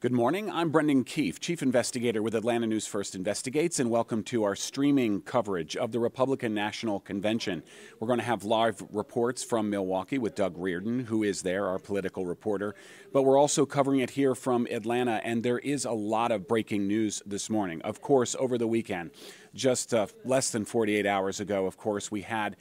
Good morning. I'm Brendan Keefe, Chief Investigator with Atlanta News First Investigates, and welcome to our streaming coverage of the Republican National Convention. We're going to have live reports from Milwaukee with Doug Reardon, who is there, our political reporter. But we're also covering it here from Atlanta, and there is a lot of breaking news this morning. Of course, over the weekend, just less than 48 hours ago, of course, we had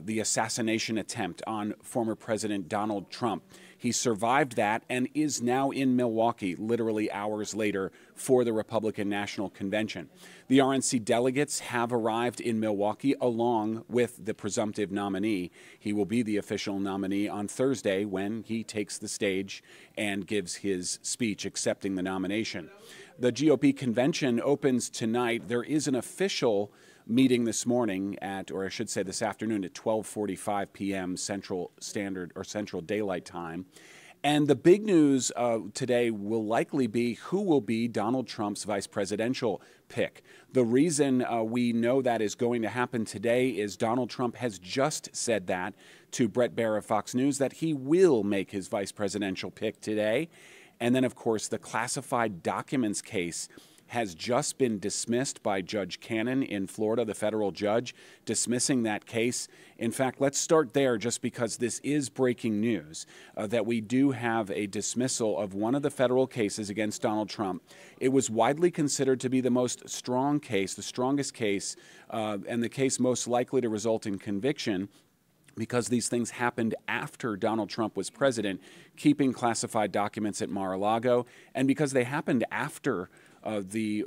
the assassination attempt on former President Donald Trump. He survived that and is now in Milwaukee, literally hours later, for the Republican National Convention. The RNC delegates have arrived in Milwaukee along with the presumptive nominee. He will be the official nominee on Thursday when he takes the stage and gives his speech accepting the nomination. The GOP convention opens tonight. There is an official meeting this morning at, or I should say this afternoon at 12:45 p.m. Central Standard or Central Daylight Time. And the big news today will likely be who will be Donald Trump's vice presidential pick. The reason we know that is going to happen today is Donald Trump has just said that to Bret Baier of Fox News, that he will make his vice presidential pick today. And then, of course, the classified documents case has just been dismissed by Judge Cannon in Florida, the federal judge, dismissing that case. In fact, let's start there just because this is breaking news, that we do have a dismissal of one of the federal cases against Donald Trump. It was widely considered to be the most strong case, the strongest case, and the case most likely to result in conviction, because these things happened after Donald Trump was president, keeping classified documents at Mar-a-Lago, and because they happened after he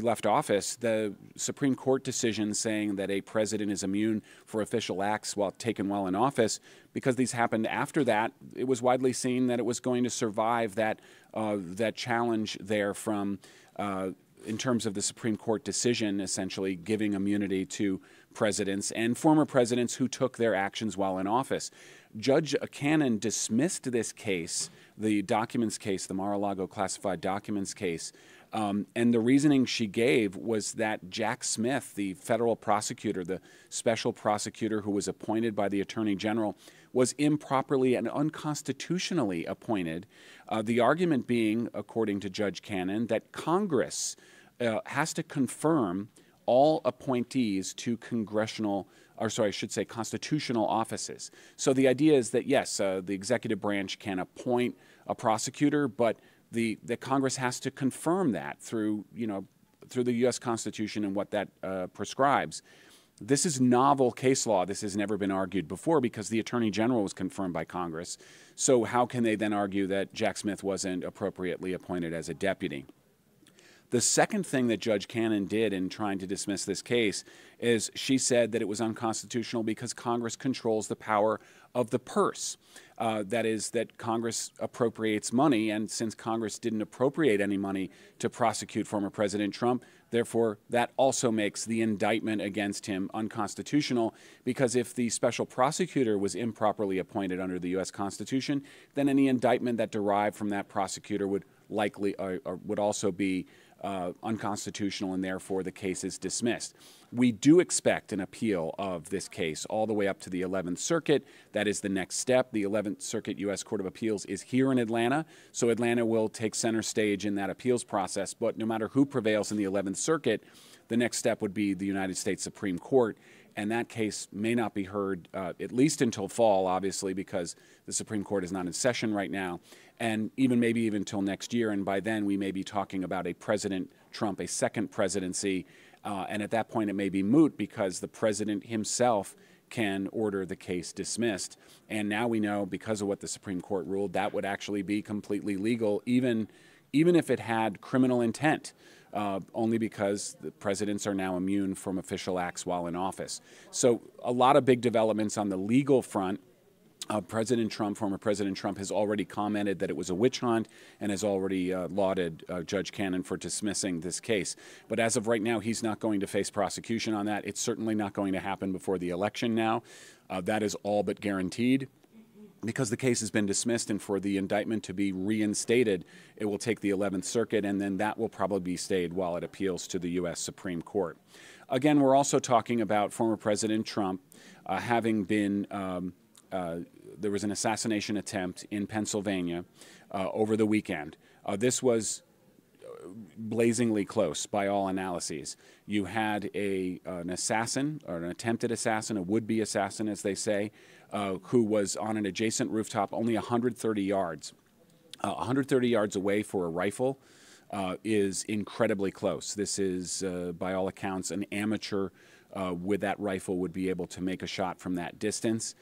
left office, the Supreme Court decision saying that a president is immune for official acts while taken while in office, because these happened after that, it was widely seen that it was going to survive that challenge there from in terms of the Supreme Court decision essentially giving immunity to presidents and former presidents who took their actions while in office. Judge Cannon dismissed this case, the documents case, the Mar-a-Lago classified documents case, and the reasoning she gave was that Jack Smith, the federal prosecutor, the special prosecutor who was appointed by the Attorney General, was improperly and unconstitutionally appointed. The argument being, according to Judge Cannon, that Congress has to confirm all appointees to constitutional offices. So the idea is that, yes, the executive branch can appoint a prosecutor, but the Congress has to confirm that through the U.S. Constitution and what that prescribes. This is novel case law. This has never been argued before because the Attorney General was confirmed by Congress. So how can they then argue that Jack Smith wasn't appropriately appointed as a deputy? The second thing that Judge Cannon did in trying to dismiss this case is she said that it was unconstitutional because Congress controls the power of the purse. That is, that Congress appropriates money, and since Congress didn't appropriate any money to prosecute former President Trump, therefore that also makes the indictment against him unconstitutional, because if the special prosecutor was improperly appointed under the U.S. Constitution, then any indictment that derived from that prosecutor would likely would also be unconstitutional, and therefore the case is dismissed. We do expect an appeal of this case all the way up to the 11th Circuit. That is the next step. The 11th Circuit U.S. Court of Appeals is here in Atlanta, so Atlanta will take center stage in that appeals process. But no matter who prevails in the 11th Circuit, the next step would be the United States Supreme Court, and that case may not be heard at least until fall, obviously, because the Supreme Court is not in session right now, and maybe even until next year, and by then we may be talking about a President Trump, a second presidency, and at that point it may be moot because the president himself can order the case dismissed. And now we know, because of what the Supreme Court ruled, that would actually be completely legal, even if it had criminal intent. Only because the presidents are now immune from official acts while in office. So a lot of big developments on the legal front. President Trump, former President Trump, has already commented that it was a witch hunt and has already lauded Judge Cannon for dismissing this case. But as of right now, he's not going to face prosecution on that. It's certainly not going to happen before the election now. That is all but guaranteed. Because the case has been dismissed, and for the indictment to be reinstated, it will take the 11th Circuit, and then that will probably be stayed while it appeals to the U.S. Supreme Court. Again, we're also talking about former President Trump having been there was an assassination attempt in Pennsylvania over the weekend. This was blazingly close by all analyses. You had an assassin, or an attempted assassin, a would-be assassin, as they say, who was on an adjacent rooftop only 130 yards. 130 yards away for a rifle is incredibly close. This is, by all accounts, an amateur with that rifle would be able to make a shot from that distance.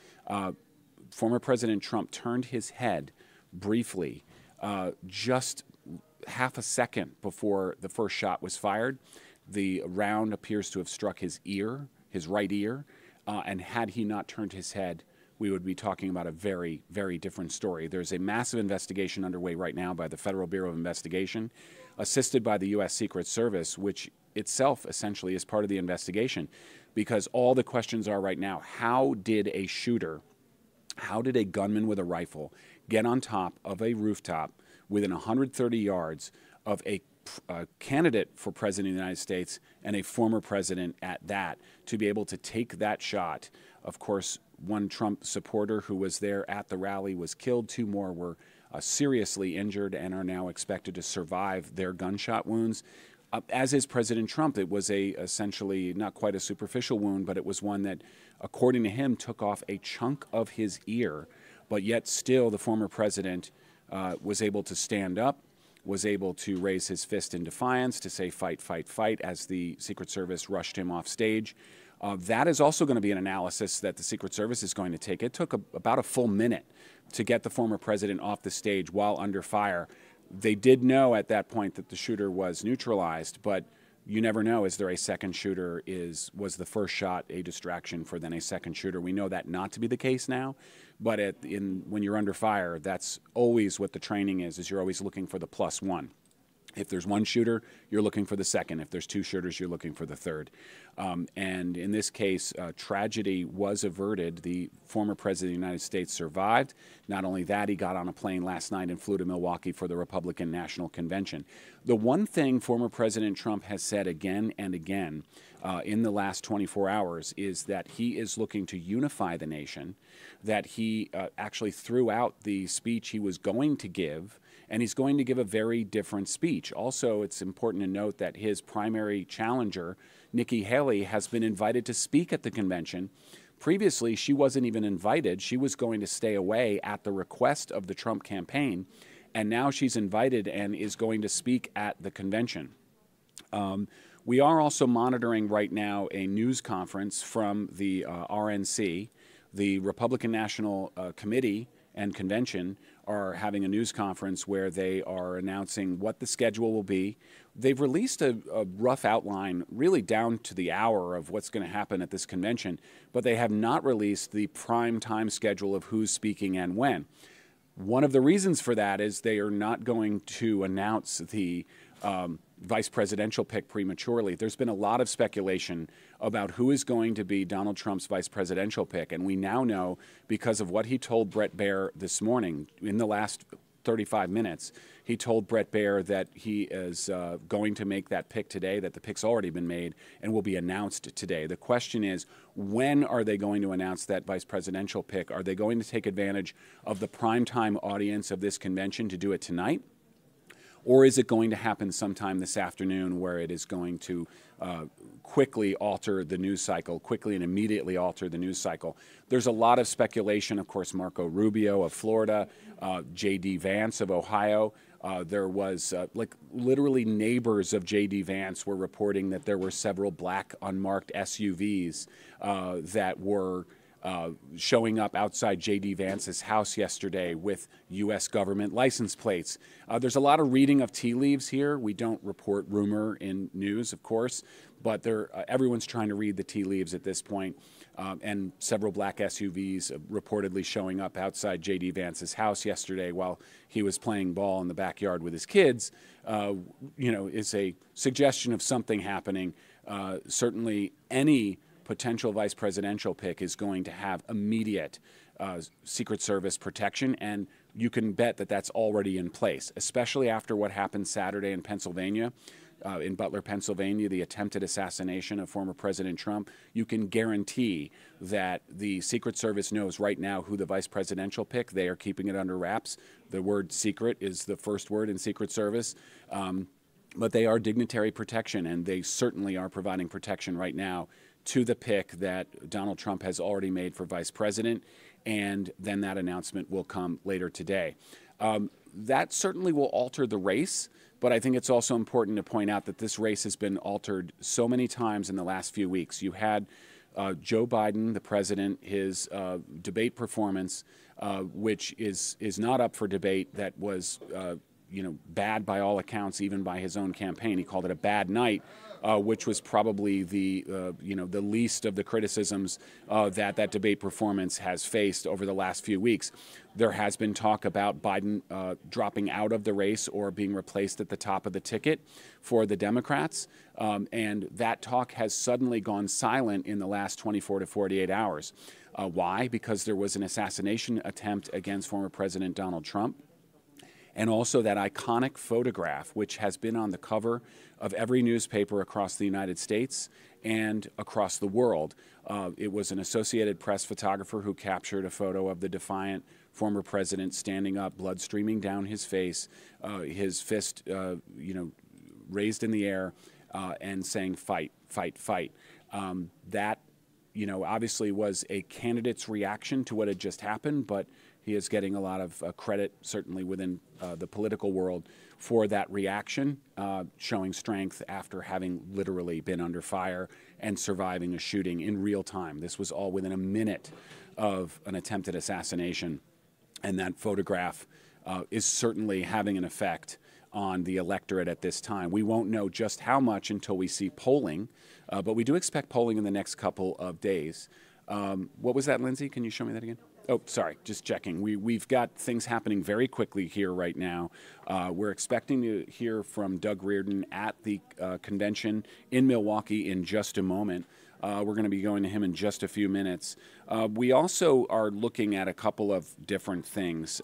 Former President Trump turned his head briefly, just half a second before the first shot was fired. The round appears to have struck his ear, his right ear, and had he not turned his head, we would be talking about a very, very different story. There's a massive investigation underway right now by the Federal Bureau of Investigation, assisted by the U.S. Secret Service, which itself essentially is part of the investigation, because all the questions are right now, how did a shooter, how did a gunman with a rifle get on top of a rooftop within 130 yards of a candidate for president of the United States and a former president at that, to be able to take that shot? Of course, one Trump supporter who was there at the rally was killed. 2 more were seriously injured and are now expected to survive their gunshot wounds. As is President Trump, it was essentially not quite a superficial wound, but it was one that, according to him, took off a chunk of his ear. But yet still, the former president was able to stand up, was able to raise his fist in defiance, to say fight, fight, fight, as the Secret Service rushed him off stage. That is also going to be an analysis that the Secret Service is going to take. It took about a full minute to get the former president off the stage while under fire. They did know at that point that the shooter was neutralized, but you never know. Is there a second shooter? Was the first shot a distraction for then a second shooter? We know that not to be the case now, but when you're under fire, that's always what the training is you're always looking for the +1. If there's one shooter, you're looking for the second. If there's 2 shooters, you're looking for the third. And in this case, tragedy was averted. The former president of the United States survived. Not only that, he got on a plane last night and flew to Milwaukee for the Republican National Convention. The one thing former President Trump has said again and again in the last 24 hours is that he is looking to unify the nation, that he actually threw out the speech he was going to give, and he's going to give a very different speech. Also, it's important to note that his primary challenger, Nikki Haley, has been invited to speak at the convention. Previously, she wasn't even invited. She was going to stay away at the request of the Trump campaign, and now she's invited and is going to speak at the convention. We are also monitoring right now a news conference from the RNC. The Republican National Committee and Convention are having a news conference where they are announcing what the schedule will be. They've released a rough outline, really down to the hour, of what's going to happen at this convention, but they have not released the prime time schedule of who's speaking and when. One of the reasons for that is they are not going to announce the vice presidential pick prematurely. There's been a lot of speculation about who is going to be Donald Trump's vice presidential pick, and we now know, because of what he told Bret Baier this morning in the last 35 minutes, he told Bret Baier that he is going to make that pick today, that the pick's already been made and will be announced today. The question is, when are they going to announce that vice presidential pick? Are they going to take advantage of the primetime audience of this convention to do it tonight? Or is it going to happen sometime this afternoon, where it is going to quickly alter the news cycle, quickly and immediately alter the news cycle? There's a lot of speculation. Of course, Marco Rubio of Florida, J.D. Vance of Ohio. There was, literally neighbors of J.D. Vance were reporting that there were several black unmarked SUVs that were showing up outside J.D. Vance's house yesterday with U.S. government license plates. There's a lot of reading of tea leaves here. We don't report rumor in news, of course, but everyone's trying to read the tea leaves at this point. And several black SUVs reportedly showing up outside J.D. Vance's house yesterday while he was playing ball in the backyard with his kids, is a suggestion of something happening. Certainly any potential vice presidential pick is going to have immediate Secret Service protection, and you can bet that that's already in place, especially after what happened Saturday in Pennsylvania. in Butler, Pennsylvania, the attempted assassination of former President Trump, you can guarantee that the Secret Service knows right now who the vice presidential pick. They are keeping it under wraps. The word secret is the first word in Secret Service. But they are dignitary protection, and they certainly are providing protection right now to the pick that Donald Trump has already made for vice president, and then that announcement will come later today. That certainly will alter the race, but I think it's also important to point out that this race has been altered so many times in the last few weeks. You had Joe Biden, the president, his debate performance, which is not up for debate, that was bad by all accounts, even by his own campaign. He called it a bad night, which was probably the least of the criticisms that debate performance has faced over the last few weeks. There has been talk about Biden dropping out of the race or being replaced at the top of the ticket for the Democrats, and that talk has suddenly gone silent in the last 24 to 48 hours. Why? Because there was an assassination attempt against former President Donald Trump. And also that iconic photograph, which has been on the cover of every newspaper across the United States and across the world. It was an Associated Press photographer who captured a photo of the defiant former president standing up, blood streaming down his face, his fist, raised in the air, and saying, "Fight, fight, fight." That, obviously was a candidate's reaction to what had just happened, but he is getting a lot of credit, certainly within the political world, for that reaction, showing strength after having literally been under fire and surviving a shooting in real time. This was all within a minute of an attempted assassination, and that photograph is certainly having an effect on the electorate at this time. We won't know just how much until we see polling, but we do expect polling in the next couple of days. What was that, Lindsay? Can you show me that again? Oh, sorry, just checking. We've got things happening very quickly here right now. We're expecting to hear from Doug Reardon at the convention in Milwaukee in just a moment. We're going to be going to him in just a few minutes. We also are looking at a couple of different things.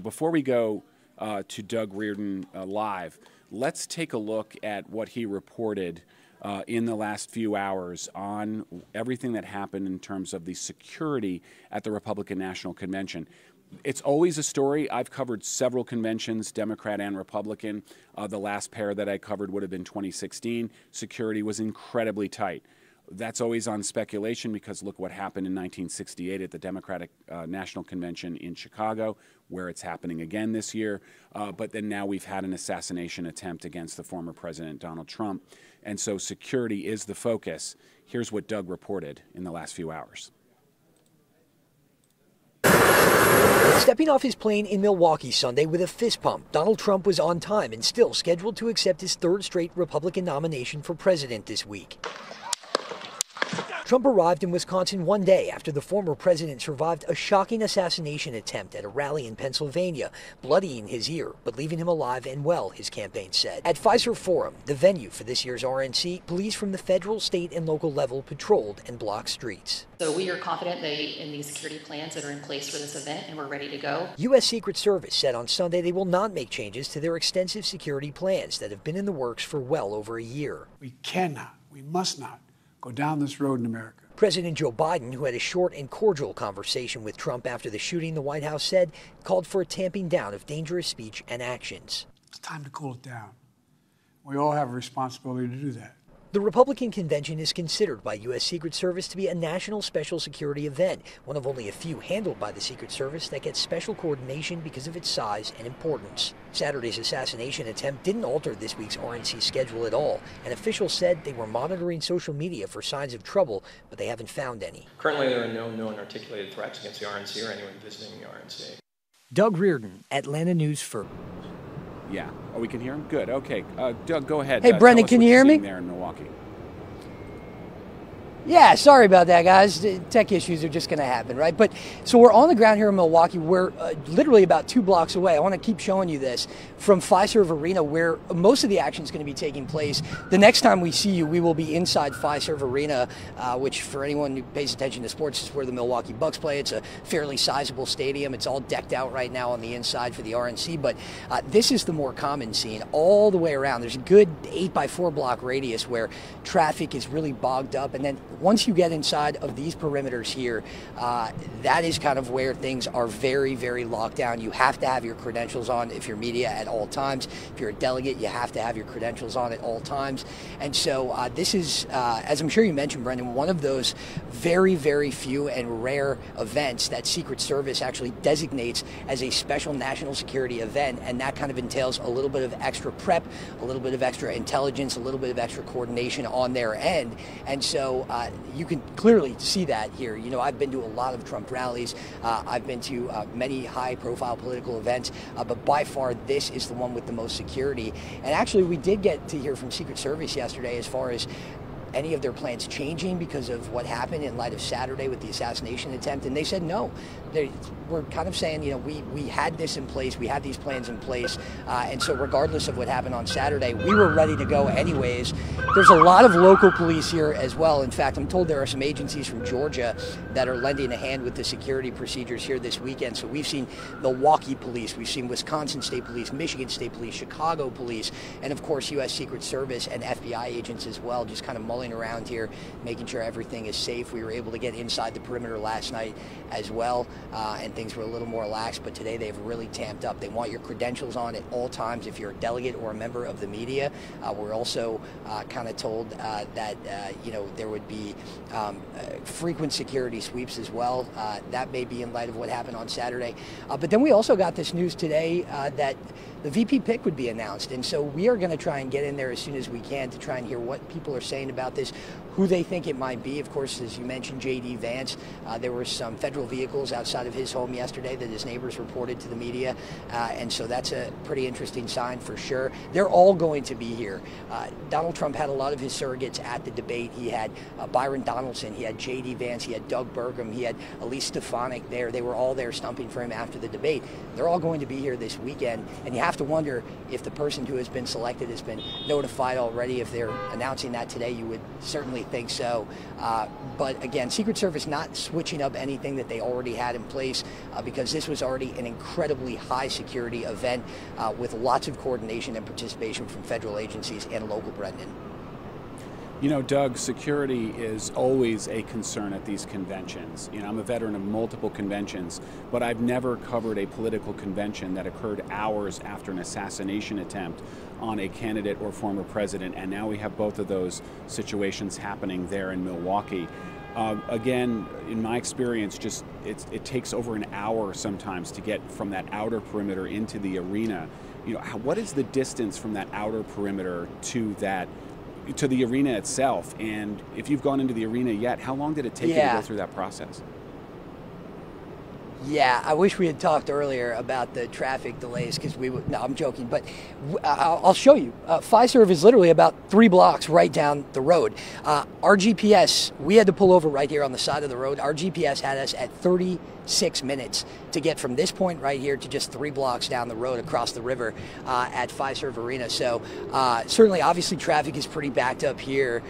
Before we go to Doug Reardon live, let's take a look at what he reported in the last few hours on everything that happened in terms of the security at the Republican National Convention. It's always a story. I've covered several conventions, Democrat and Republican. The last pair that I covered would have been 2016. Security was incredibly tight. That's always on speculation because look what happened in 1968 at the Democratic National Convention in Chicago, where it's happening again this year. But then now we've had an assassination attempt against the former President Donald Trump. And so security is the focus. Here's what Doug reported in the last few hours. Stepping off his plane in Milwaukee Sunday with a fist pump, Donald Trump was on time and still scheduled to accept his third straight Republican nomination for president this week. Trump arrived in Wisconsin one day after the former president survived a shocking assassination attempt at a rally in Pennsylvania, bloodying his ear, but leaving him alive and well, his campaign said. At Pfizer Forum, the venue for this year's RNC, police from the federal, state, and local level patrolled and blocked streets. So we are confident in these security plans that are in place for this event, and we're ready to go. U.S. Secret Service said on Sunday they will not make changes to their extensive security plans that have been in the works for well over a year. We cannot, we must not go down this road in America. President Joe Biden, who had a short and cordial conversation with Trump after the shooting, the White House said, called for a tamping down of dangerous speech and actions. It's time to cool it down. We all have a responsibility to do that. The Republican convention is considered by U.S. Secret Service to be a national special security event, one of only a few handled by the Secret Service that gets special coordination because of its size and importance. Saturday's assassination attempt didn't alter this week's RNC schedule at all, and officials said they were monitoring social media for signs of trouble, but they haven't found any. Currently, there are no known articulated threats against the RNC or anyone visiting the RNC. Doug Reardon, Atlanta News First. Yeah. Oh, we can hear him? Good. Okay. Doug, go ahead. Hey, Brendan, tell us can what you you're hear me? seeing there in Milwaukee. Yeah, sorry about that, guys. The tech issues are just going to happen, right? But so we're on the ground here in Milwaukee. We're literally about 2 blocks away. I want to keep showing you this from Fiserv Arena, where most of the action is going to be taking place. The next time we see you, we will be inside Fiserv Arena, which for anyone who pays attention to sports is where the Milwaukee Bucks play. It's a fairly sizable stadium. It's all decked out right now on the inside for the RNC, but this is the more common scene all the way around. There's a good 8x4 block radius where traffic is really bogged up, and then once you get inside of these perimeters here, that is kind of where things are very, very locked down. You have to have your credentials on if you're media at all times. If you're a delegate, you have to have your credentials on at all times. And so this is, as I'm sure you mentioned, Brendan, one of those very, very few and rare events that Secret Service actually designates as a special national security event. And that kind of entails a little bit of extra prep, a little bit of extra intelligence, a little bit of extra coordination on their end. And so you can clearly see that here. You know, I've been to a lot of Trump rallies. I've been to many high-profile political events, but by far this is the one with the most security. And actually, we did get to hear from Secret Service yesterday as far as any of their plans changing because of what happened in light of Saturday with the assassination attempt, and they said no. We're kind of saying, you know, we had this in place, we had these plans in place, and so regardless of what happened on Saturday, we were ready to go anyways. There's a lot of local police here as well. In fact, I'm told there are some agencies from Georgia that are lending a hand with the security procedures here this weekend. So we've seen Milwaukee police, we've seen Wisconsin State Police, Michigan State Police, Chicago Police, and of course U.S. Secret Service and FBI agents as well, just kind of mulling around here, making sure everything is safe. We were able to get inside the perimeter last night as well, and things were a little more lax, but today they've really tamped up. They want your credentials on at all times if you're a delegate or a member of the media. We're also kind of told that you know, there would be frequent security sweeps as well. That may be in light of what happened on Saturday. But then we also got this news today that the VP pick would be announced, and so we are going to try and get in there as soon as we can to try and hear what people are saying about this, who they think it might be. Of course, as you mentioned, J.D. Vance, there were some federal vehicles outside of his home yesterday that his neighbors reported to the media, and so that's a pretty interesting sign for sure. They're all going to be here. Donald Trump had a lot of his surrogates at the debate. He had Byron Donaldson, he had J.D. Vance, he had Doug Burgum, he had Elise Stefanik there. They were all there stumping for him after the debate. They're all going to be here this weekend, and you have to wonder if the person who has been selected has been notified already. If they're announcing that today, you would certainly think so. But again, Secret Service not switching up anything that they already had in place, because this was already an incredibly high security event with lots of coordination and participation from federal agencies and local, Brendan. You know, Doug, security is always a concern at these conventions. You know, I'm a veteran of multiple conventions, but I've never covered a political convention that occurred hours after an assassination attempt on a candidate or former president, and now we have both of those situations happening there in Milwaukee. Again, in my experience, just it takes over an hour sometimes to get from that outer perimeter into the arena. You know, what is the distance from that outer perimeter to the arena itself? And if you've gone into the arena yet, how long did it take you to go through that process? Yeah, I wish we had talked earlier about the traffic delays, because we would, no, I'm joking, but I'll show you. Fiserv is literally about 3 blocks right down the road. Our GPS, we had to pull over right here on the side of the road. Our GPS had us at 36 minutes to get from this point right here to just 3 blocks down the road across the river at Fiserv Arena. So certainly, obviously, traffic is pretty backed up here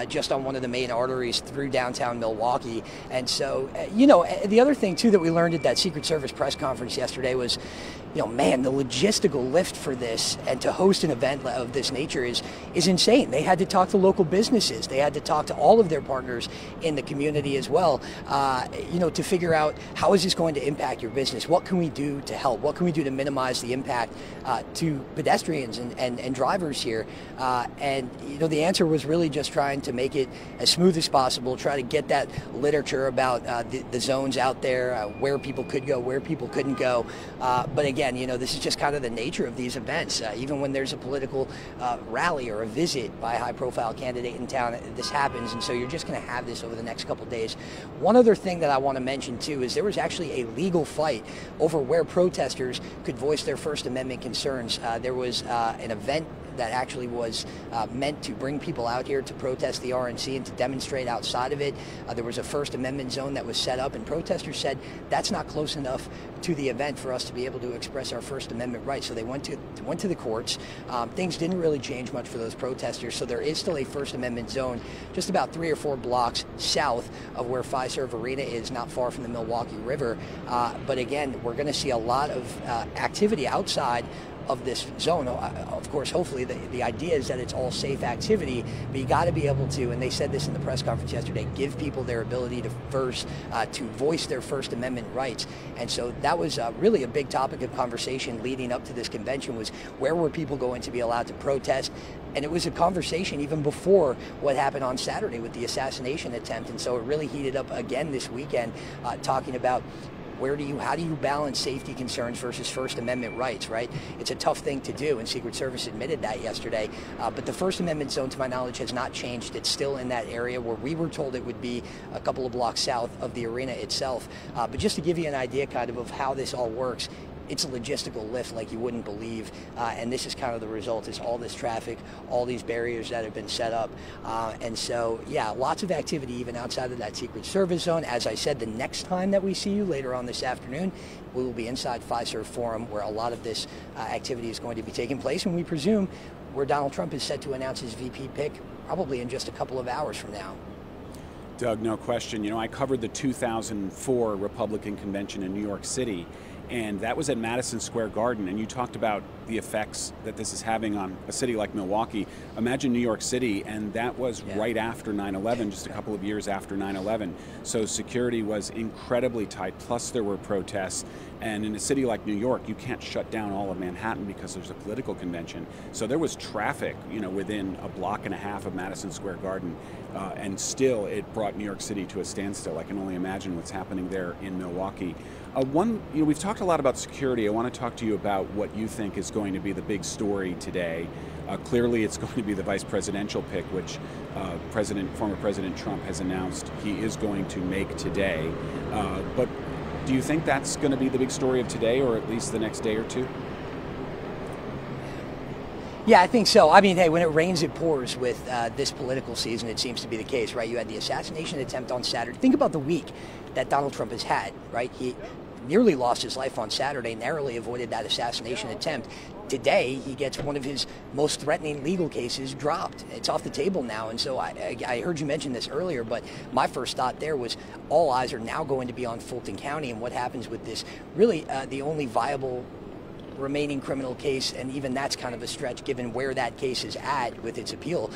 just on one of the main arteries through downtown Milwaukee. And so, you know, the other thing, too, that we learned at that Secret Service press conference yesterday was, you know, man, the logistical lift for this and to host an event of this nature is insane. They had to talk to local businesses. They had to talk to all of their partners in the community as well, you know, to figure out how is this going to impact your business? What can we do to help? What can we do to minimize the impact to pedestrians and drivers here? And, you know, the answer was really just trying to make it as smooth as possible, try to get that literature about the zones out there, where people could go, where people couldn't go. But again, you know, this is just kind of the nature of these events. Even when there's a political rally or a visit by a high-profile candidate in town, this happens, and so you're just going to have this over the next couple days. One other thing that I want to mention, too, is there was actually a legal fight over where protesters could voice their First Amendment concerns. There was an event that actually was meant to bring people out here to protest the RNC and to demonstrate outside of it. There was a First Amendment zone that was set up, and protesters said that's not close enough to the event for us to be able to express our First Amendment rights. So they went to the courts. Things didn't really change much for those protesters. So there is still a First Amendment zone just about 3 or 4 blocks south of where Fiserv Arena is, not far from the Milwaukee River. But again, we're going to see a lot of activity outside of this zone. Of course, hopefully the idea is that it's all safe activity, but you got to be able to, and they said this in the press conference yesterday, give people their ability to voice their First Amendment rights. And so that was really a big topic of conversation leading up to this convention, was where were people going to be allowed to protest? And it was a conversation even before what happened on Saturday with the assassination attempt. And so it really heated up again this weekend, talking about how do you balance safety concerns versus First Amendment rights, right? It's a tough thing to do, and Secret Service admitted that yesterday. But the First Amendment zone, to my knowledge, has not changed. It's still in that area where we were told it would be a couple of blocks south of the arena itself. But just to give you an idea kind of how this all works, it's a logistical lift like you wouldn't believe, and this is kind of the result, is all this traffic, all these barriers that have been set up, and so yeah, lots of activity even outside of that Secret Service zone. As I said, the next time that we see you later on this afternoon, we will be inside Fiserv Forum, where a lot of this activity is going to be taking place, and we presume where Donald Trump is set to announce his VP pick probably in just a couple of hours from now. Doug, no question. You know, I covered the 2004 Republican convention in New York City, and that was at Madison Square Garden, and you talked about the effects that this is having on a city like Milwaukee. Imagine New York City, and that was right after 9/11, just a couple of years after 9/11. So security was incredibly tight, plus there were protests. And in a city like New York, you can't shut down all of Manhattan because there's a political convention. So there was traffic, you know, within a block and a half of Madison Square Garden, and still it brought New York City to a standstill. I can only imagine what's happening there in Milwaukee. We've talked a lot about security. I want to talk to you about what you think is going to be the big story today. Clearly, it's going to be the vice presidential pick, which former President Trump has announced he is going to make today. But do you think that's going to be the big story of today, or at least the next day or two? Yeah, I think so. I mean, hey, when it rains, it pours with this political season. It seems to be the case, right? You had the assassination attempt on Saturday. Think about the week that Donald Trump has had, right? He nearly lost his life on Saturday, narrowly avoided that assassination attempt. Today, he gets one of his most threatening legal cases dropped. It's off the table now. And so I heard you mention this earlier, but my first thought there was all eyes are now going to be on Fulton County and what happens with this, really the only viable remaining criminal case, and even that's kind of a stretch given where that case is at with its appeal.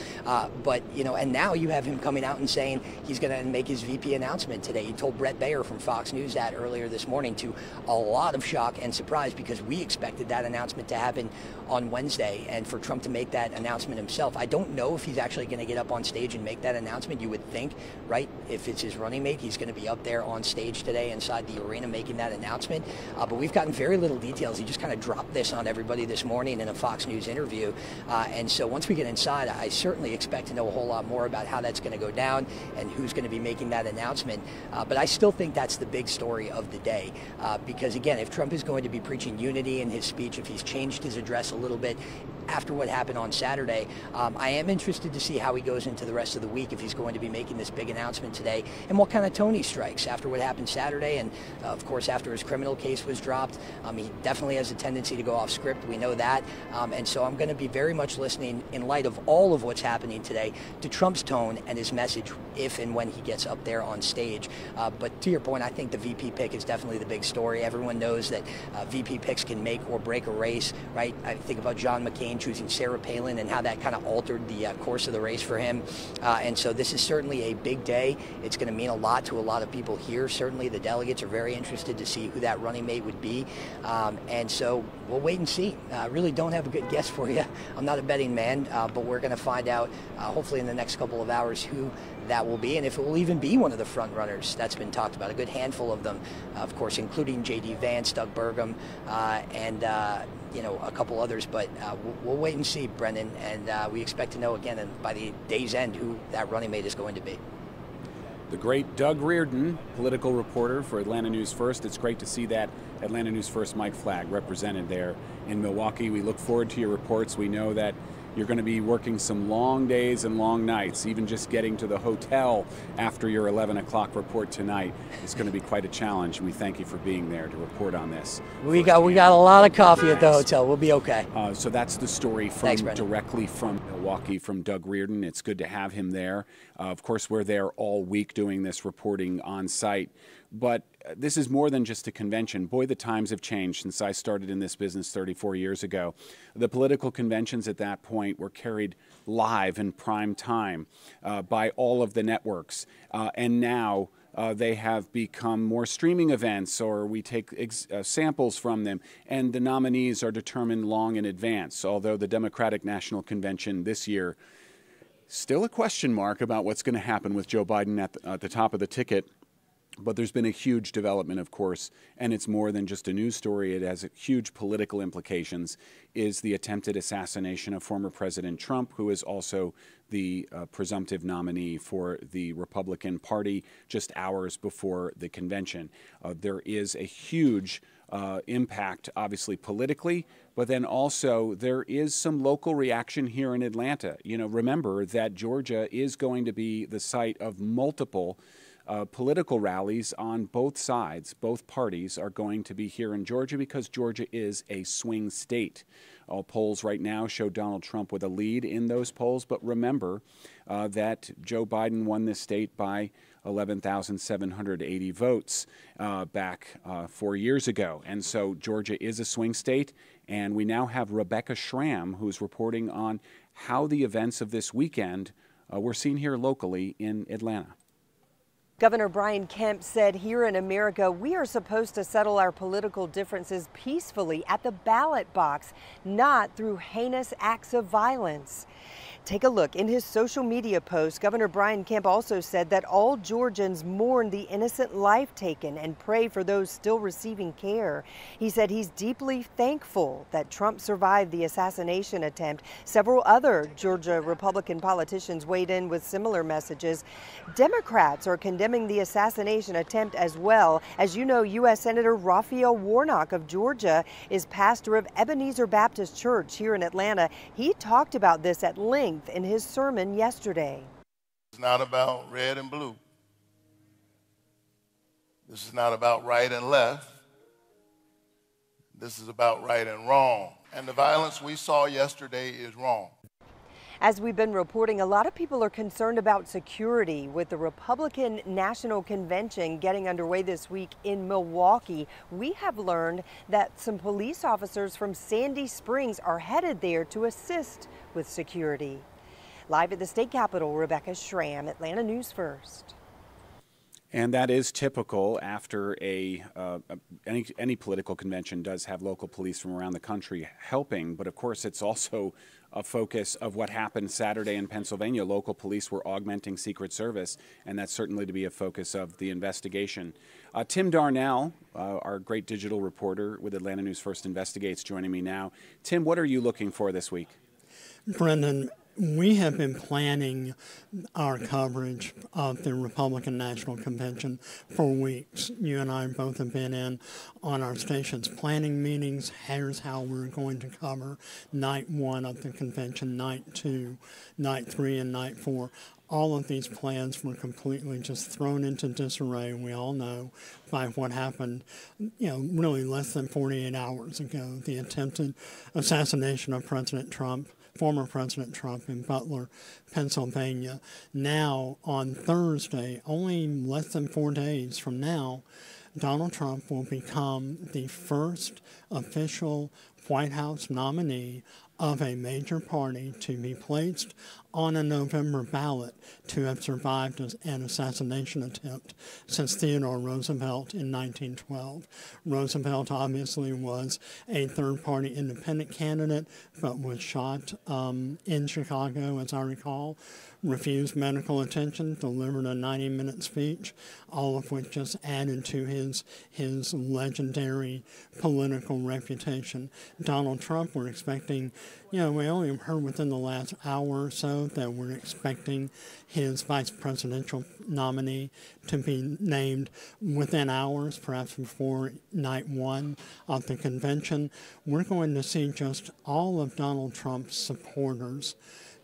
But, you know, and now you have him coming out and saying he's going to make his VP announcement today. He told Brett Baer from Fox News that earlier this morning, to a lot of shock and surprise, because we expected that announcement to happen on Wednesday and for Trump to make that announcement himself. I don't know if he's actually going to get up on stage and make that announcement. You would think, right, if it's his running mate, he's going to be up there on stage today inside the arena making that announcement. But we've gotten very little details. He just kind of dropped this on everybody this morning in a Fox News interview. And so once we get inside, I certainly expect to know a whole lot more about how that's going to go down and who's going to be making that announcement. But I still think that's the big story of the day. Because again, if Trump is going to be preaching unity in his speech, if he's changed his address a little bit after what happened on Saturday, I am interested to see how he goes into the rest of the week, if he's going to be making this big announcement today, and what kind of tone he strikes after what happened Saturday, and of course after his criminal case was dropped. He definitely has a tendency to go off script, we know that, and so I'm going to be very much listening, in light of all of what's happening today, to Trump's tone and his message if and when he gets up there on stage. But to your point, I think the VP pick is definitely the big story. Everyone knows that VP picks can make or break a race, right? I think about John McCain choosing Sarah Palin and how that kind of altered the course of the race for him. And so this is certainly a big day. It's going to mean a lot to a lot of people here. Certainly the delegates are very interested to see who that running mate would be. And so we'll wait and see. I really don't have a good guess for you. I'm not a betting man, but we're going to find out hopefully in the next couple of hours who that will be, and if it will even be one of the front runners that's been talked about. A good handful of them, of course, including J.D. Vance, Doug Burgum, and you know, a couple others, but we'll wait and see, Brendan, and we expect to know again by the day's end who that running mate is going to be. The great Doug Reardon, political reporter for Atlanta News First. It's great to see that Atlanta News First Mike flag represented there in Milwaukee. We look forward to your reports. We know that you're going to be working some long days and long nights. Even just getting to the hotel after your 11 o'clock report tonight is going to be quite a challenge. We thank you for being there to report on this. We got a lot of coffee at the hotel. We'll be okay. So that's the story directly from Milwaukee, from Doug Reardon. It's good to have him there. Of course, we're there all week doing this reporting on site. But this is more than just a convention. Boy, the times have changed since I started in this business 34 years ago. The political conventions at that point were carried live in prime time by all of the networks. And now they have become more streaming events, or we take samples from them, and the nominees are determined long in advance. Although the Democratic National Convention this year, still a question mark about what's going to happen with Joe Biden at the top of the ticket. But there's been a huge development, of course, and it's more than just a news story. It has huge political implications, is the attempted assassination of former President Trump, who is also the presumptive nominee for the Republican Party just hours before the convention. There is a huge impact, obviously, politically, but then also there is some local reaction here in Atlanta. You know, remember that Georgia is going to be the site of multiple political rallies on both sides. Both parties are going to be here in Georgia because Georgia is a swing state. All polls right now show Donald Trump with a lead in those polls, but remember that Joe Biden won this state by 11,780 votes back 4 years ago. And so Georgia is a swing state, and we now have Rebecca Schramm, who's reporting on how the events of this weekend were seen here locally in Atlanta. Governor Brian Kemp said here in America, we are supposed to settle our political differences peacefully at the ballot box, not through heinous acts of violence. Take a look. In his social media post, Governor Brian Kemp also said that all Georgians mourn the innocent life taken and pray for those still receiving care. He said he's deeply thankful that Trump survived the assassination attempt. Several other Georgia Republican politicians weighed in with similar messages. Democrats are condemning the assassination attempt as well. As you know, U.S. Senator Raphael Warnock of Georgia is pastor of Ebenezer Baptist Church here in Atlanta. He talked about this at length in his sermon yesterday. It's not about red and blue. This is not about right and left. This is about right and wrong. And the violence we saw yesterday is wrong. As we've been reporting, a lot of people are concerned about security with the Republican National Convention getting underway this week in Milwaukee. We have learned that some police officers from Sandy Springs are headed there to assist with security. Live at the state capitol, Rebecca Schramm, Atlanta News First. And that is typical after any political convention does have local police from around the country helping. But of course, it's also a focus of what happened Saturday in Pennsylvania. Local police were augmenting Secret Service, and that's certainly to be a focus of the investigation. Tim Darnell, our great digital reporter with Atlanta News First Investigates, joining me now. Tim, what are you looking for this week? Brendan, we have been planning our coverage of the Republican National Convention for weeks. You and I both have been in on our station's planning meetings. Here's how we're going to cover night 1 of the convention, night 2, night 3, and night 4. All of these plans were completely just thrown into disarray, we all know, by what happened, really less than 48 hours ago, the attempted assassination of President Trump, former President Trump in Butler, Pennsylvania. Now, on Thursday, only less than 4 days from now, Donald Trump will become the first official White House nominee of a major party to be placed on a November ballot to have survived an assassination attempt since Theodore Roosevelt in 1912. Roosevelt obviously was a third-party independent candidate, but was shot in Chicago, as I recall, refused medical attention, delivered a 90-minute speech, all of which just added to his legendary political reputation. Donald Trump, we're expecting, we only heard within the last hour or so also that we're expecting his vice presidential nominee to be named within hours, perhaps before night one of the convention. We're going to see just all of Donald Trump's supporters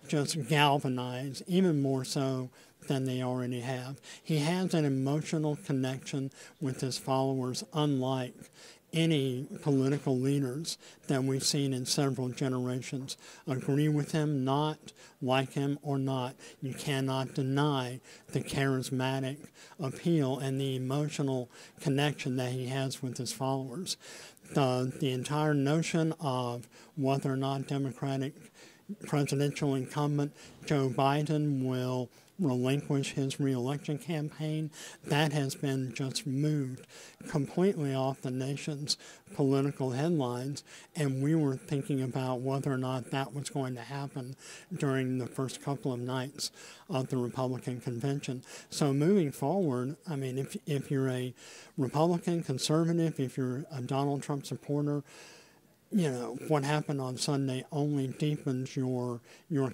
just galvanize, even more so than they already have. He has an emotional connection with his followers unlike any political leaders that we've seen in several generations. Agree with him, not like him or not, you cannot deny the charismatic appeal and the emotional connection that he has with his followers. The entire notion of whether or not Democratic presidential incumbent Joe Biden will relinquish his reelection campaign, that has been just moved completely off the nation's political headlines, and we were thinking about whether or not that was going to happen during the first couple of nights of the Republican convention. So moving forward, I mean, if you're a Republican, conservative, if you're a Donald Trump supporter, you know, what happened on Sunday only deepens your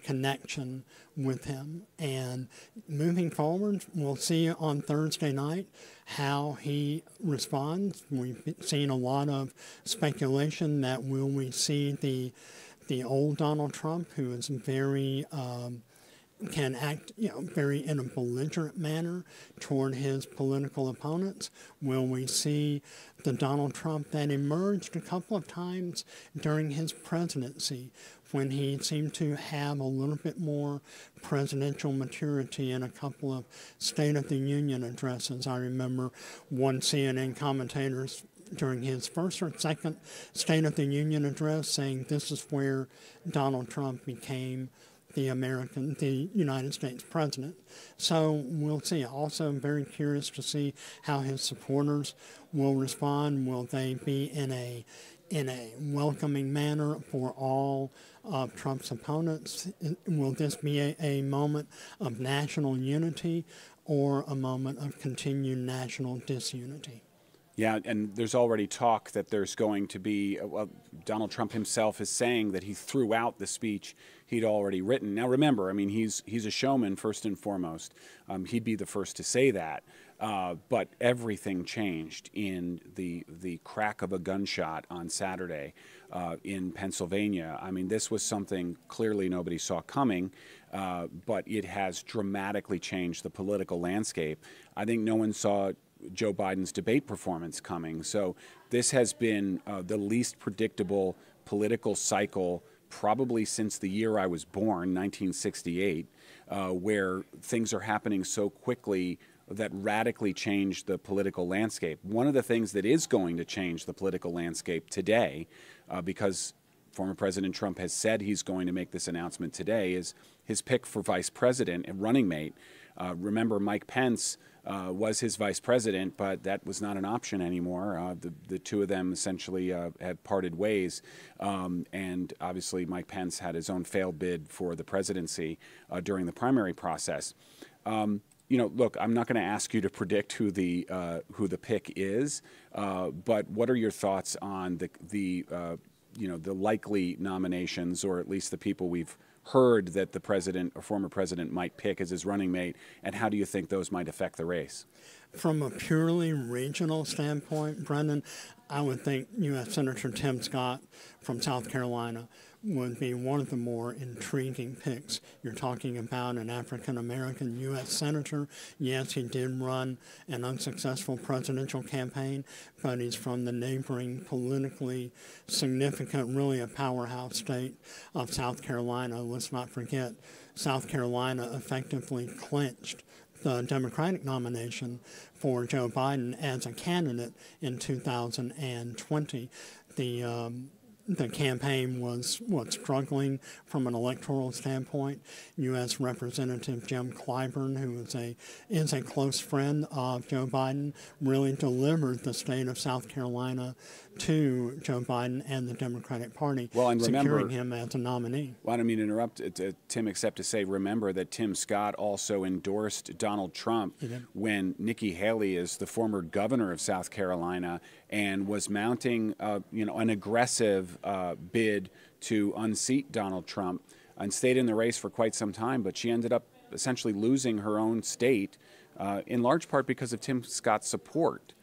connection with him. And moving forward, we'll see on Thursday night how he responds. We've seen a lot of speculation that will we see the old Donald Trump, who is very can act, very in a belligerent manner toward his political opponents? Will we see the Donald Trump that emerged a couple of times during his presidency, when he seemed to have a little bit more presidential maturity in a couple of State of the Union addresses? I remember one CNN commentator during his first or second State of the Union address saying this is where Donald Trump became the United States president. So we'll see. Also, I'm very curious to see how his supporters will respond. Will they be in a welcoming manner for all of Trump's opponents? Will this be a moment of national unity or a moment of continued national disunity? Yeah, and there's already talk that there's going to be, Donald Trump himself is saying that he threw out the speech he'd already written. Now remember, I mean, he's a showman first and foremost. He'd be the first to say that. But everything changed in the crack of a gunshot on Saturday in Pennsylvania. I mean, this was something clearly nobody saw coming, but it has dramatically changed the political landscape. I think no one saw Joe Biden's debate performance coming. So this has been the least predictable political cycle probably since the year I was born, 1968, where things are happening so quickly that radically change the political landscape. One of the things that is going to change the political landscape today, because former President Trump has said he's going to make this announcement today, is his pick for vice president and running mate. Remember, Mike Pence was his vice president, but that was not an option anymore. The two of them essentially had parted ways, and obviously Mike Pence had his own failed bid for the presidency during the primary process. Look, I'm not going to ask you to predict who the pick is, but what are your thoughts on the likely nominations, or at least the people we've heard that the president or former president might pick as his running mate, and how do you think those might affect the race? From a purely regional standpoint, Brendan, I would think U.S. Senator Tim Scott from South Carolina would be one of the more intriguing picks. You're talking about an African-American U.S. Senator. Yes, he did run an unsuccessful presidential campaign, but he's from the neighboring politically significant, really a powerhouse state of South Carolina. Let's not forget, South Carolina effectively clinched the Democratic nomination for Joe Biden as a candidate in 2020. The campaign was struggling from an electoral standpoint. U.S. Representative Jim Clyburn, who is a close friend of Joe Biden, really delivered the state of South Carolina to Joe Biden and the Democratic Party, securing him as a nominee. Well, I don't mean to interrupt, Tim, except to say, remember that Tim Scott also endorsed Donald Trump when Nikki Haley is the former governor of South Carolina and was mounting, an aggressive bid to unseat Donald Trump. and stayed in the race for quite some time, but she ended up essentially losing her own state, in large part because of Tim Scott's support.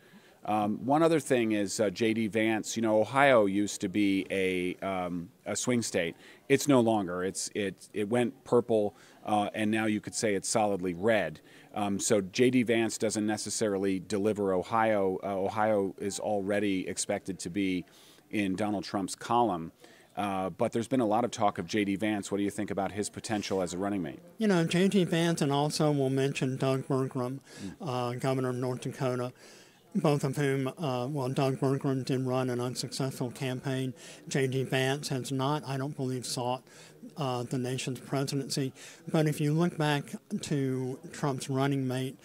One other thing is J.D. Vance. You know, Ohio used to be a swing state. It's no longer. It went purple, and now you could say it's solidly red. So J.D. Vance doesn't necessarily deliver Ohio. Ohio is already expected to be in Donald Trump's column. But there's been a lot of talk of J.D. Vance. What do you think about his potential as a running mate? You know, J.D. Vance, and also we'll mention Doug Burgum, governor of North Dakota, both of whom, Doug Burgum did run an unsuccessful campaign. J.D. Vance has not, I don't believe, sought the nation's presidency. But if you look back to Trump's running mate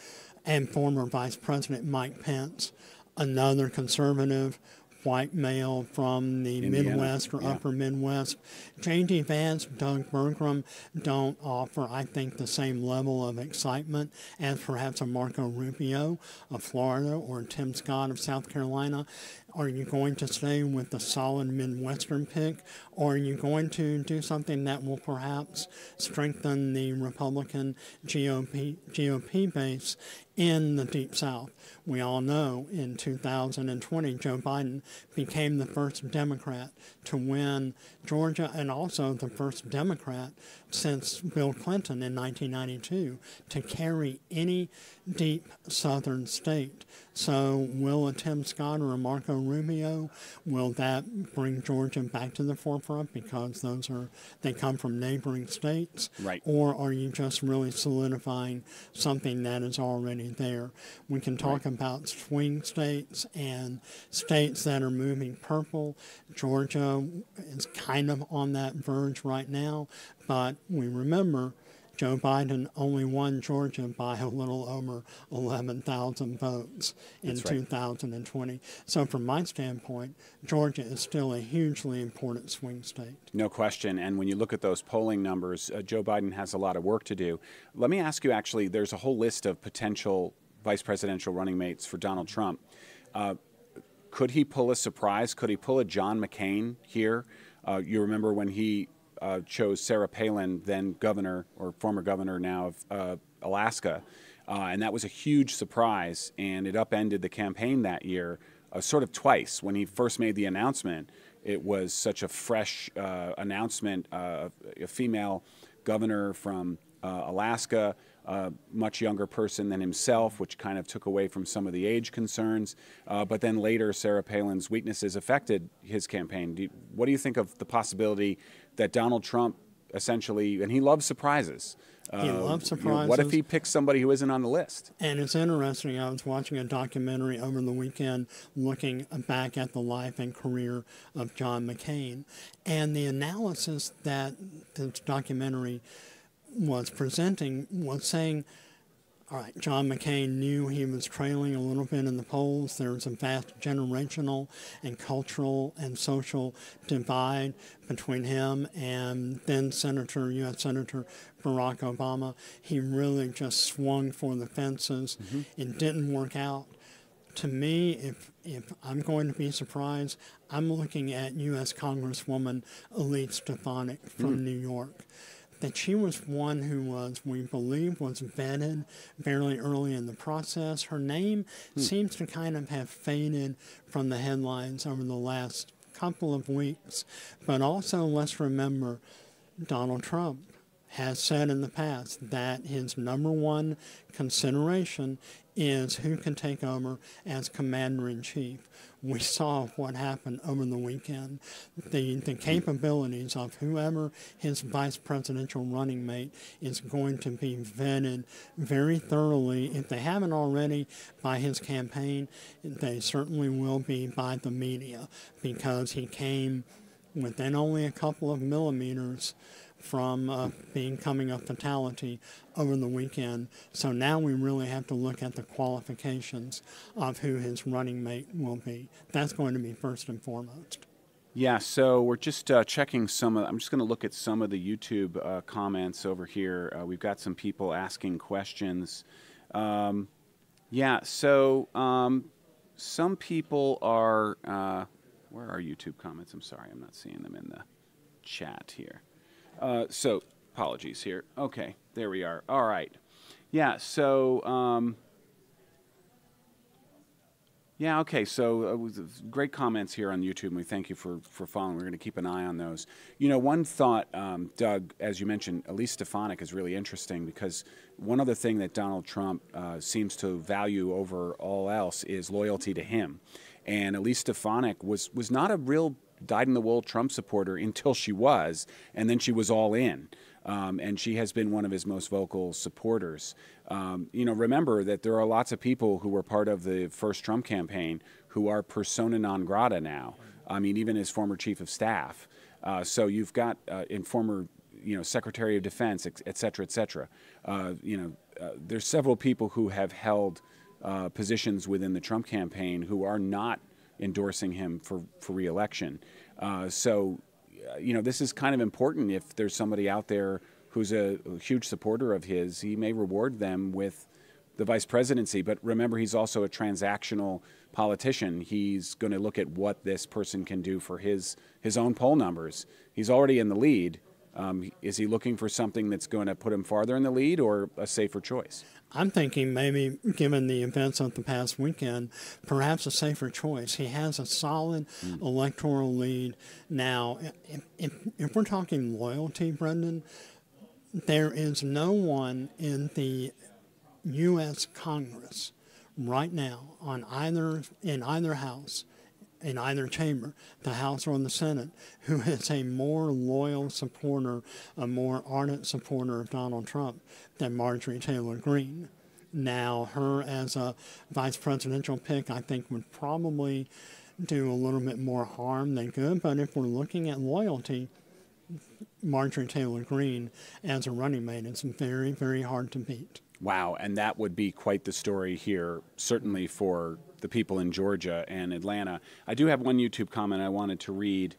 and former Vice President Mike Pence, another conservative white male from the Indiana. Midwest or upper Midwest. J.D. Vance, Doug Burgum don't offer, I think, the same level of excitement as perhaps a Marco Rubio of Florida or Tim Scott of South Carolina. Are you going to stay with the solid Midwestern pick, or are you going to do something that will perhaps strengthen the Republican GOP base in the Deep South? We all know in 2020, Joe Biden became the first Democrat to win Georgia and also the first Democrat since Bill Clinton in 1992 to carry any deep southern state. So will a Tim Scott or a Marco Rubio, will that bring Georgia back to the forefront because they come from neighboring states? Right. Or are you just really solidifying something that is already there? We can talk about swing states and states that are moving purple. Georgia is kind of on that verge right now, but we remember Joe Biden only won Georgia by a little over 11,000 votes in 2020. So from my standpoint, Georgia is still a hugely important swing state. No question. And when you look at those polling numbers, Joe Biden has a lot of work to do. Let me ask you, actually, there's a whole list of potential vice presidential running mates for Donald Trump. Could he pull a surprise? Could he pull a John McCain here? You remember when he chose Sarah Palin, then governor, or former governor now of Alaska, and that was a huge surprise, and it upended the campaign that year sort of twice. When he first made the announcement, it was such a fresh announcement, a female governor from Alaska, a much younger person than himself, which kind of took away from some of the age concerns. But then later, Sarah Palin's weaknesses affected his campaign. What do you think of the possibility that Donald Trump essentially, and he loves surprises. He loves surprises. What if he picks somebody who isn't on the list? And it's interesting. I was watching a documentary over the weekend looking back at the life and career of John McCain. And the analysis that this documentary was presenting was saying, all right, John McCain knew he was trailing a little bit in the polls. There was a vast generational and cultural and social divide between him and then U.S. Senator Barack Obama. He really just swung for the fences. It didn't work out. To me, if I'm going to be surprised, I'm looking at U.S. Congresswoman Elise Stefanik from New York. That she was one who we believe, was vetted fairly early in the process. Her name seems to kind of have faded from the headlines over the last couple of weeks. But also, let's remember, Donald Trump has said in the past that his number one consideration is who can take over as commander-in-chief. We saw what happened over the weekend. The capabilities of whoever his vice presidential running mate is going to be vetted very thoroughly. If they haven't already by his campaign, they certainly will be by the media, because he came within only a couple of millimeters from becoming a fatality over the weekend. So now we really have to look at the qualifications of who his running mate will be. That's going to be first and foremost. Yeah, so we're just checking I'm just going to look at some of the YouTube comments over here. We've got some people asking questions. Some people are, where are YouTube comments? I'm sorry, I'm not seeing them in the chat here. So, apologies here. Okay, there we are. All right. Yeah, so, yeah, okay, so great comments here on YouTube, and we thank you for following. We're going to keep an eye on those. You know, one thought, Doug, as you mentioned, Elise Stefanik is really interesting because one other thing that Donald Trump seems to value over all else is loyalty to him. And Elise Stefanik was not a real dyed-in-the-wool Trump supporter until she was, and then she was all in. And she has been one of his most vocal supporters. You know, remember that there are lots of people who were part of the first Trump campaign who are persona non grata now. I mean, even his former chief of staff. So you've got in former, you know, Secretary of Defense, et cetera, et cetera. You know, there's several people who have held positions within the Trump campaign who are not endorsing him for re-election. So, you know, this is kind of important. If there's somebody out there who's a huge supporter of his, he may reward them with the vice presidency. But remember, he's also a transactional politician. He's going to look at what this person can do for his own poll numbers. He's already in the lead. Is he looking for something that's going to put him farther in the lead or a safer choice? I'm thinking maybe, given the events of the past weekend, perhaps a safer choice. He has a solid electoral lead now. If we're talking loyalty, Brendan, there is no one in the U.S. Congress right now in either house, in either chamber, the House or the Senate, who is a more loyal supporter, a more ardent supporter of Donald Trump than Marjorie Taylor Greene. Now, her as a vice presidential pick, I think, would probably do a little bit more harm than good. But if we're looking at loyalty, Marjorie Taylor Greene as a running mate is very, very hard to beat. Wow, and that would be quite the story here, certainly for the people in Georgia and Atlanta. I do have one YouTube comment I wanted to read.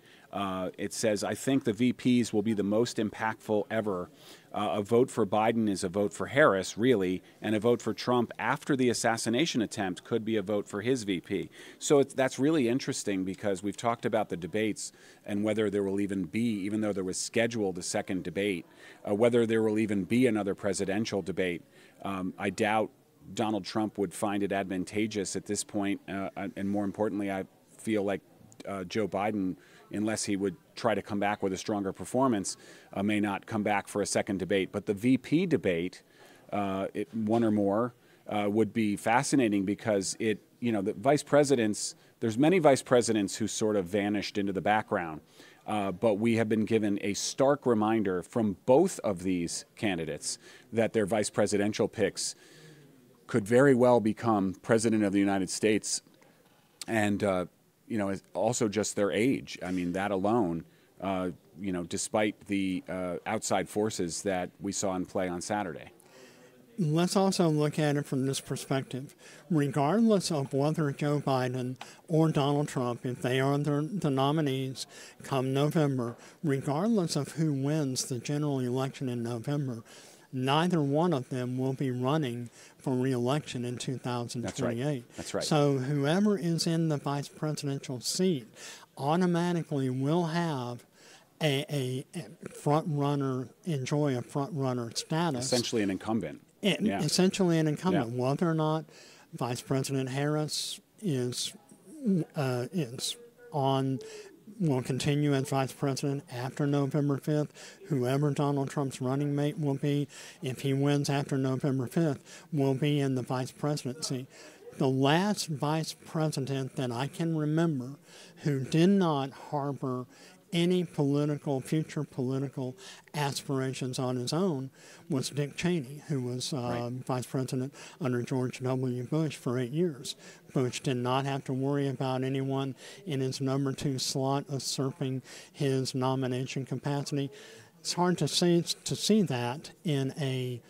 It says, I think the VPs will be the most impactful ever. A vote for Biden is a vote for Harris, really, and a vote for Trump after the assassination attempt could be a vote for his VP. So that's really interesting because we've talked about the debates and whether there will even be, even though there was scheduled a second debate, whether there will even be another presidential debate. I doubt Donald Trump would find it advantageous at this point, and more importantly, I feel like Joe Biden, unless he would try to come back with a stronger performance, may not come back for a second debate. But the VP debate, one or more, would be fascinating because the vice presidents, there's many vice presidents who sort of vanished into the background. But we have been given a stark reminder from both of these candidates that their vice presidential picks could very well become president of the United States, and also just their age. I mean, that alone, despite the outside forces that we saw in play on Saturday. Let's also look at it from this perspective. Regardless of whether Joe Biden or Donald Trump, if they are the nominees come November, regardless of who wins the general election in November, neither one of them will be running for re-election in 2028. That's right. So whoever is in the vice presidential seat automatically will have a front runner, enjoy a front runner status. Essentially an incumbent. Essentially an incumbent. Yeah. Whether or not Vice President Harris will continue as vice president after November 5th. Whoever Donald Trump's running mate will be, if he wins after November 5th, will be in the vice presidency. The last vice president that I can remember who did not harbor any future political aspirations on his own was Dick Cheney, who was vice president under George W. Bush for 8 years. Bush did not have to worry about anyone in his number 2 slot usurping his nomination capacity. It's hard to see that in a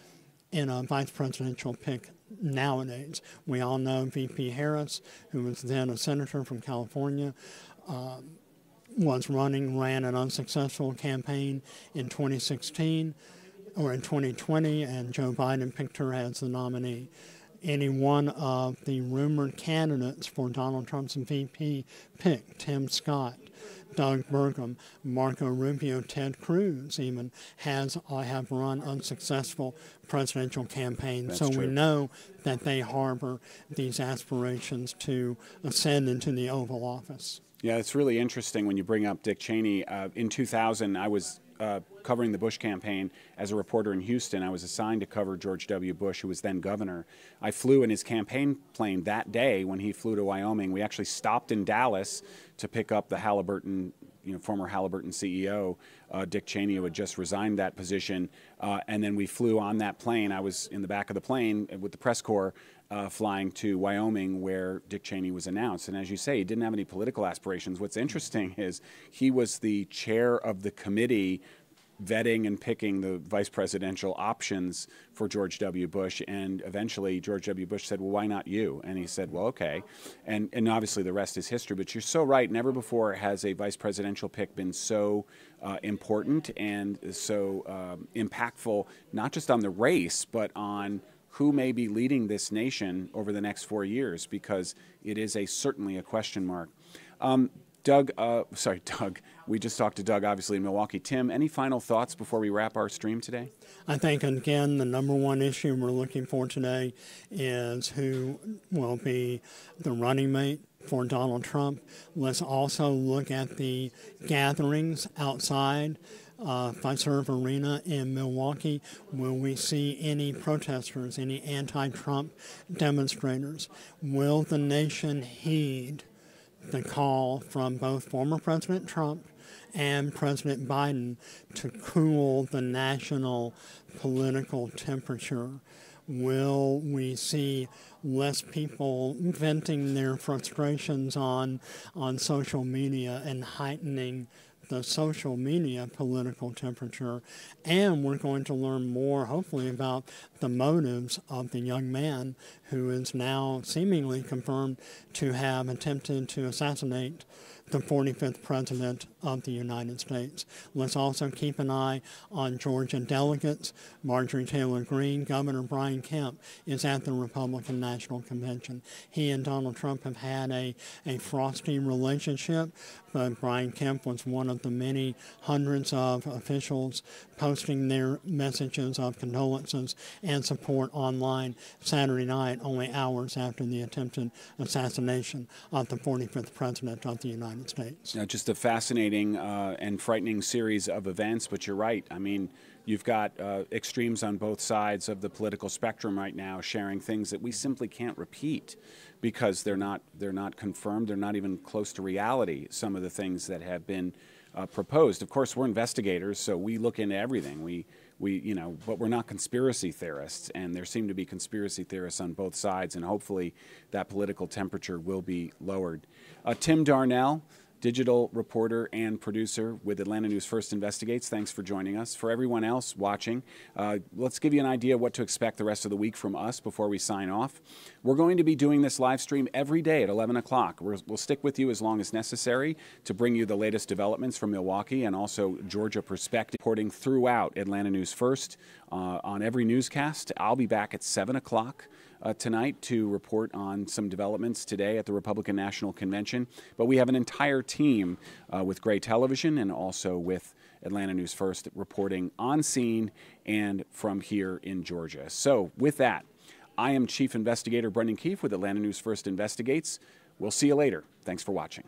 vice presidential pick nowadays. We all know VP Harris, who was then a senator from California, ran an unsuccessful campaign in 2016 or in 2020, and Joe Biden picked her as the nominee. any one of the rumored candidates for Donald Trump's VP pick, Tim Scott, Doug Burgum, Marco Rubio, Ted Cruz even have run unsuccessful presidential campaigns. That's so we true. know that they harbor these aspirations to ascend into the Oval Office. Yeah, it's really interesting when you bring up Dick Cheney. In 2000, I was covering the Bush campaign as a reporter in Houston. I was assigned to cover George W. Bush, who was then governor. I flew in his campaign plane that day when he flew to Wyoming. We actually stopped in Dallas to pick up the Halliburton, former Halliburton CEO, Dick Cheney, who had just resigned that position. And then we flew on that plane. I was in the back of the plane with the press corps flying to Wyoming, where Dick Cheney was announced. And as you say, he didn't have any political aspirations. What's interesting is he was the chair of the committee vetting and picking the vice presidential options for George W. Bush, and eventually George W. Bush said, well, why not you? And he said, well, okay. And obviously the rest is history, but you're so right. Never before has a vice presidential pick been so important and so impactful, not just on the race, but on who may be leading this nation over the next 4 years, because it is certainly a question mark. Doug, we just talked to Doug, obviously, in Milwaukee. Tim, any final thoughts before we wrap our stream today? I think, again, the number one issue we're looking for today is who will be the running mate for Donald Trump. Let's also look at the gatherings outside Fiserv Arena in Milwaukee. Will we see any protesters, any anti-Trump demonstrators? Will the nation heed the call from both former President Trump and President Biden to cool the national political temperature? Will we see less people venting their frustrations on social media and heightening the social media political temperature? And we're going to learn more, hopefully, about the motives of the young man who is now seemingly confirmed to have attempted to assassinate the 45th President of the United States. Let's also keep an eye on Georgia delegates. Marjorie Taylor Greene, Governor Brian Kemp is at the Republican National Convention. He and Donald Trump have had a frosty relationship, but Brian Kemp was one of the many hundreds of officials posting their messages of condolences and support online Saturday night, only hours after the attempted assassination of the 45th President of the United States. Just a fascinating and frightening series of events, but you're right. I mean, you've got extremes on both sides of the political spectrum right now sharing things that we simply can't repeat because they're not confirmed. They're not even close to reality, some of the things that have been proposed. Of course, we're investigators, so we look into everything. But we're not conspiracy theorists, and there seem to be conspiracy theorists on both sides, and hopefully that political temperature will be lowered. Tim Darnell, digital reporter and producer with Atlanta News First Investigates. Thanks for joining us. For everyone else watching, let's give you an idea of what to expect the rest of the week from us before we sign off. We're going to be doing this live stream every day at 11 o'clock. We'll stick with you as long as necessary to bring you the latest developments from Milwaukee and also Georgia perspective, reporting throughout Atlanta News First on every newscast. I'll be back at 7 o'clock. Tonight to report on some developments today at the Republican National Convention. But we have an entire team with Gray Television and also with Atlanta News First reporting on scene and from here in Georgia. So with that, I am Chief Investigator Brendan Keefe with Atlanta News First Investigates. We'll see you later. Thanks for watching.